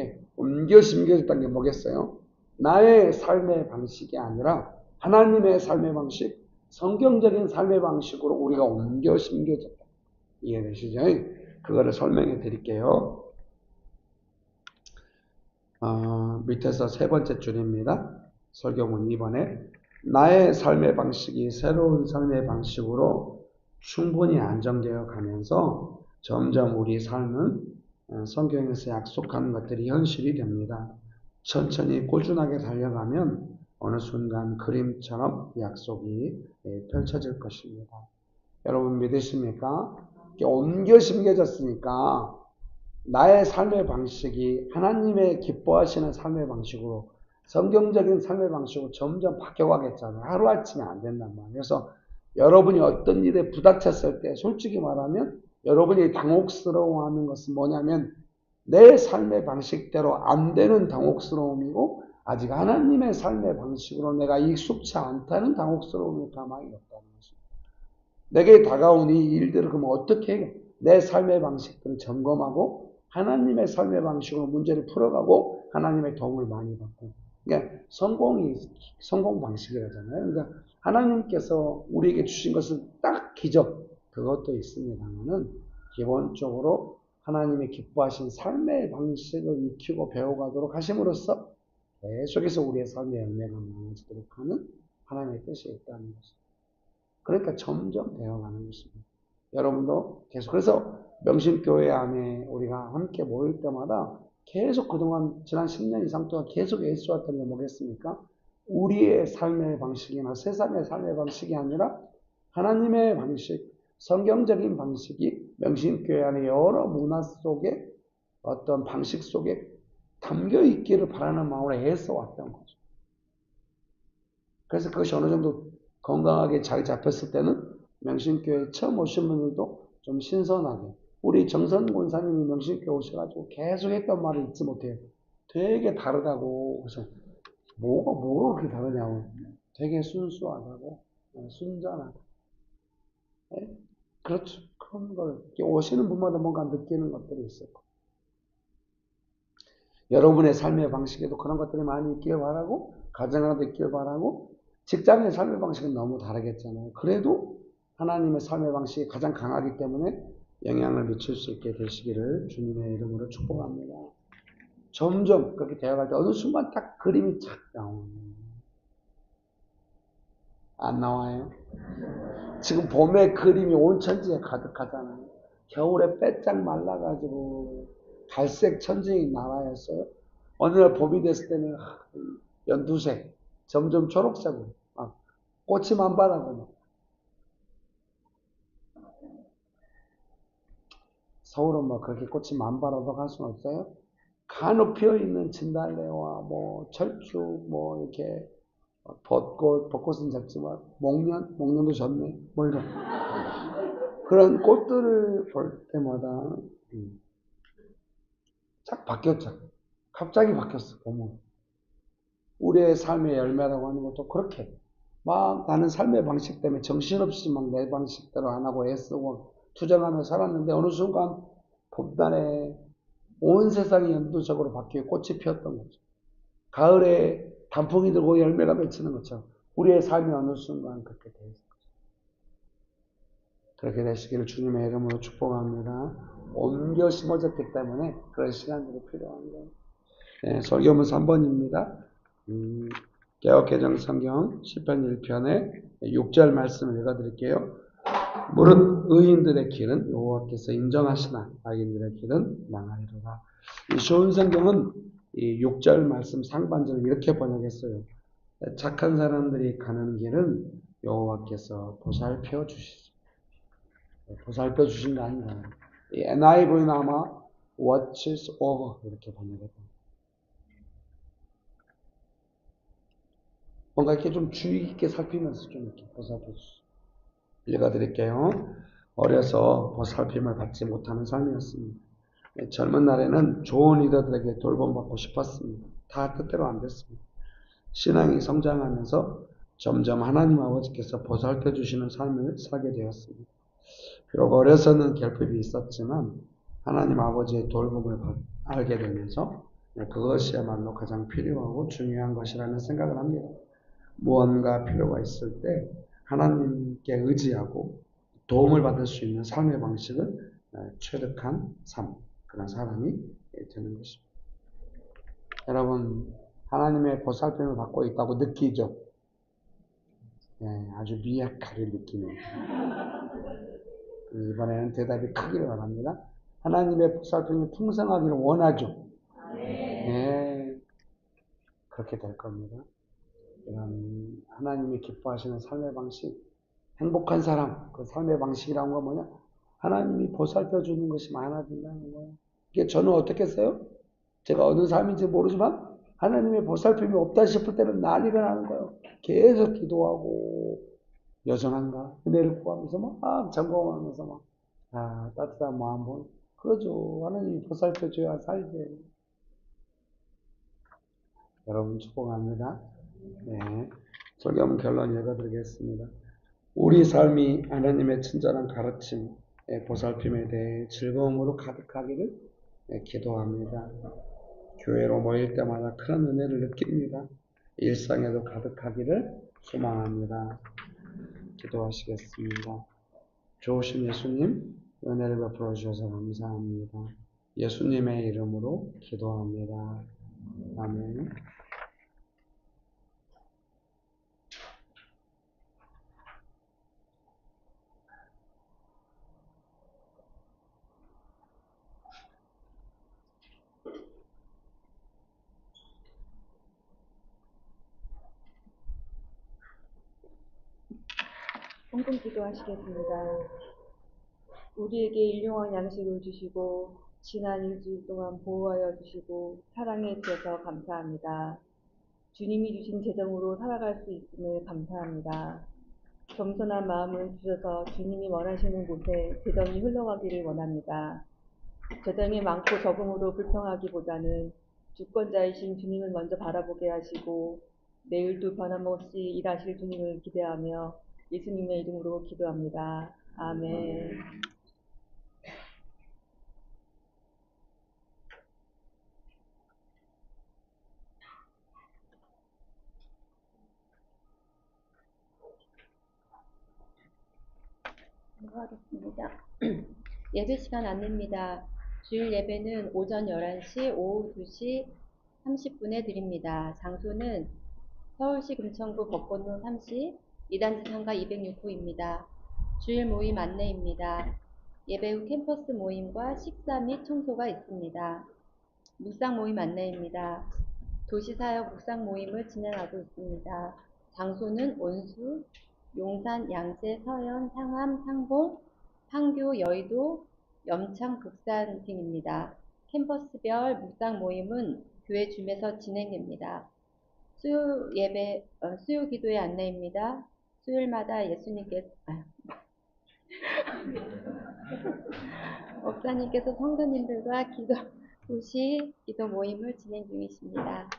게 뭐겠어요? 나의 삶의 방식이 아니라 하나님의 삶의 방식, 성경적인 삶의 방식으로 우리가 옮겨 심겨졌다. 이해되시죠? 그거를 설명해 드릴게요. 밑에서 세 번째 줄입니다. 설교문 2번에 나의 삶의 방식이 새로운 삶의 방식으로 충분히 안정되어 가면서 점점 우리 삶은 성경에서 약속하는 것들이 현실이 됩니다. 천천히 꾸준하게 달려가면 어느 순간 그림처럼 약속이 펼쳐질 것입니다. 여러분 믿으십니까? 옮겨 심겨졌으니까 나의 삶의 방식이 하나님의 기뻐하시는 삶의 방식으로, 성경적인 삶의 방식으로 점점 바뀌어가겠잖아요. 하루아침에 안 된단 말이에요. 그래서 여러분이 어떤 일에 부닥쳤을 때 솔직히 말하면 여러분이 당혹스러워하는 것은 뭐냐면 내 삶의 방식대로 안 되는 당혹스러움이고, 아직 하나님의 삶의 방식으로 내가 익숙치 않다는 당혹스러움이 가만히 없다는 것입니다. 내게 다가온 이 일들을 그럼 어떻게 내 삶의 방식들을 점검하고 하나님의 삶의 방식으로 문제를 풀어가고 하나님의 도움을 많이 받고, 그러니까 성공 방식이라잖아요. 그러니까 하나님께서 우리에게 주신 것은 딱 기적, 그것도 있습니다만은 기본적으로 하나님의 기뻐하신 삶의 방식을 익히고 배워가도록 하심으로써 계속해서 우리의 삶의 열매가 많아지도록 하는 하나님의 뜻이 있다는 것입니다. 그러니까 점점 배워가는 것입니다. 여러분도 계속, 그래서 명신교회 안에 우리가 함께 모일 때마다 계속 그동안 지난 10년 이상 동안 계속 애써왔던 게 뭐겠습니까? 우리의 삶의 방식이나 세상의 삶의 방식이 아니라 하나님의 방식, 성경적인 방식이 명신교회 안에 여러 문화 속에 어떤 방식 속에 담겨 있기를 바라는 마음으로 애써왔던 거죠. 그래서 그것이 어느 정도 건강하게 잘 잡혔을 때는 명신교회 처음 오신 분들도 좀 신선하게, 우리 정선 권사님이 명신교회 오셔가지고 계속 했던 말을 잊지 못해요. 되게 다르다고. 그래서 뭐가 그렇게 다르냐고. 되게 순수하다고, 순전하다. 네? 그렇죠. 그런 걸 오시는 분마다 뭔가 느끼는 것들이 있을 거예요. 여러분의 삶의 방식에도 그런 것들이 많이 있길 바라고, 가정에도 있길 바라고, 직장의 삶의 방식은 너무 다르겠잖아요. 그래도 하나님의 삶의 방식이 가장 강하기 때문에 영향을 미칠 수 있게 되시기를 주님의 이름으로 축복합니다. 점점 그렇게 되어갈 때 어느 순간 딱 그림이 착 나오는, 안 나와요? 지금 봄에 그림이 온 천지에 가득하잖아요. 겨울에 빼짝 말라가지고 갈색 천지의 나라였어요. 어느 날 봄이 됐을 때는 연두색, 점점 초록색으로 막 꽃이 만발하고. 서울은 뭐 그렇게 꽃이 만발하다고 할 수는 없어요. 간혹 피어있는 진달래와 뭐 철쭉, 뭐 이렇게 벚꽃은 작지만 목련도 졌네, 뭐 이런 그런 꽃들을 볼 때마다 쫙 바뀌었죠. 갑자기 바뀌었어, 봄은. 우리의 삶의 열매라고 하는 것도 그렇게 막 나는 삶의 방식 때문에 정신없이 막 내 방식대로 안 하고 애쓰고 투정하며 살았는데 어느 순간 봄날에 온 세상이 연두색으로 바뀌고 꽃이 피었던 거죠. 가을에 단풍이 들고 열매가 맺히는 것처럼 우리의 삶이 어느 순간 그렇게 되어 있어요. 그렇게 되시기를 주님의 이름으로 축복합니다. 옮겨 심어졌기 때문에 그런 시간들이 필요한 거예요. 네, 설교문 3번입니다. 개역개정성경 시편 1편의 6절 말씀을 읽어드릴게요. 무릇 의인들의 길은 여호와께서 인정하시나 악인들의 길은 망하리로다. 이 쉬운 성경은 이 6절 말씀 상반절을 이렇게 번역했어요. 착한 사람들이 가는 길은 여호와께서 보살펴 주시죠. 보살펴 주신 게 아니라 이 NIV는 아마 watches over 이렇게 번역했다. 뭔가 이렇게 좀 주의 깊게 살피면서 좀 이렇게 보살펴 주시죠. 읽어드릴게요. 어려서 보살핌을 받지 못하는 삶이었습니다. 젊은 날에는 좋은 리더들에게 돌봄받고 싶었습니다. 다 뜻대로 안 됐습니다. 신앙이 성장하면서 점점 하나님 아버지께서 보살펴 주시는 삶을 살게 되었습니다. 비록 어려서는 결핍이 있었지만 하나님 아버지의 돌봄을 알게 되면서 그것이야말로 가장 필요하고 중요한 것이라는 생각을 합니다. 무언가 필요가 있을 때 하나님께 의지하고 도움을 받을 수 있는 삶의 방식을 취득한 삶, 그런 사람이 되는 것입니다. 여러분, 하나님의 보살핌을 받고 있다고 느끼죠? 네, 아주 미약하게 느끼네요. 이번에는 대답이 크기를 바랍니다. 하나님의 보살핌이 풍성하기를 원하죠? 네, 그렇게 될 겁니다. 이런 하나님이 기뻐하시는 삶의 방식, 행복한 사람, 그 삶의 방식이라는 건 뭐냐? 하나님이 보살펴 주는 것이 많아진다는 거예요. 이게 저는 어떻게 했어요? 제가 어느 삶인지 모르지만 하나님의 보살핌이 없다 싶을 때는 난리가 나는 거예요. 계속 기도하고 여전한가? 은혜를 구하면서 막 점검하면서 막 따뜻한 마음 그러죠. 하나님이 보살펴 줘야 살지. 여러분 축복합니다. 네, 설교문 결론 읽어드리겠습니다. 우리 삶이 하나님의 친절한 가르침, 보살핌에 대해 즐거움으로 가득하기를 기도합니다. 교회로 모일 때마다 큰 은혜를 느낍니다. 일상에도 가득하기를 소망합니다. 기도하시겠습니다. 좋으신 예수님, 은혜를 베풀어 주셔서 감사합니다. 예수님의 이름으로 기도합니다. 아멘. 헌금 기도하시겠습니다. 우리에게 일용할 양식을 주시고 지난 일주일 동안 보호하여 주시고 사랑해 주셔서 감사합니다. 주님이 주신 재정으로 살아갈 수 있음을 감사합니다. 겸손한 마음을 주셔서 주님이 원하시는 곳에 재정이 흘러가기를 원합니다. 재정이 많고 적음으로 불평하기보다는 주권자이신 주님을 먼저 바라보게 하시고 내일도 변함없이 일하실 주님을 기대하며 예수님의 이름으로 기도합니다. 아멘. 하겠습니다. 예배 시간 안내입니다. 주일 예배는 오전 11시, 오후 2시 30분에 드립니다. 장소는 서울시 금천구 법권로 30, 2단지 상가 206호입니다. 주일 모임 안내입니다. 예배 후 캠퍼스 모임과 식사 및 청소가 있습니다. 묵상 모임 안내입니다. 도시사역 묵상 모임을 진행하고 있습니다. 장소는 온수, 용산, 양재, 서현, 상암, 상봉, 판교, 여의도, 염창, 극산 등입니다. 캠퍼스별 묵상 모임은 교회 줌에서 진행됩니다. 수요 기도의 안내입니다. 수요일마다 목사님께서 성도님들과 도시 기도 모임을 진행 중이십니다.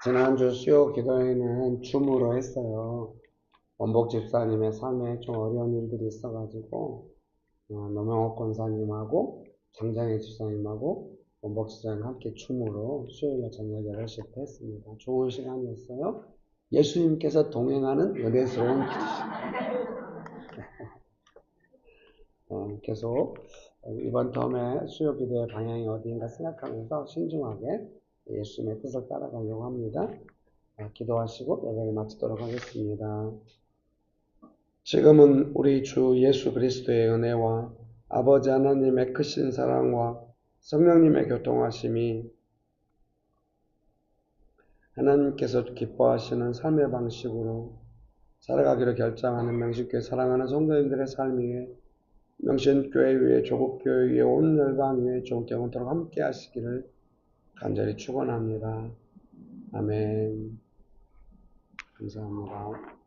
지난주 수요 기도회는 줌으로 했어요. 원복 집사님의 삶에 좀 어려운 일들이 있어가지고 노명옥 권사님하고 장장혜 집사님하고 원복 집사님 함께 줌으로 수요일날 저녁 8시부터 했습니다. 좋은 시간이었어요. 예수님께서 동행하는 은혜스러운 기도시. 계속 이번 텀에 수요 기도의 방향이 어디인가 생각하면서 신중하게 예수님의 뜻을 따라가려고 합니다. 기도하시고 예배를 마치도록 하겠습니다. 지금은 우리 주 예수 그리스도의 은혜와 아버지 하나님의 크신 사랑과 성령님의 교통하심이 하나님께서 기뻐하시는 삶의 방식으로 살아가기로 결정하는 명신교회 사랑하는 성도님들의 삶 위에 명신교회 위에 조국교회 위에 온 열방 위에 종교원토록 함께 하시기를 간절히 축원합니다. 아멘. 감사합니다.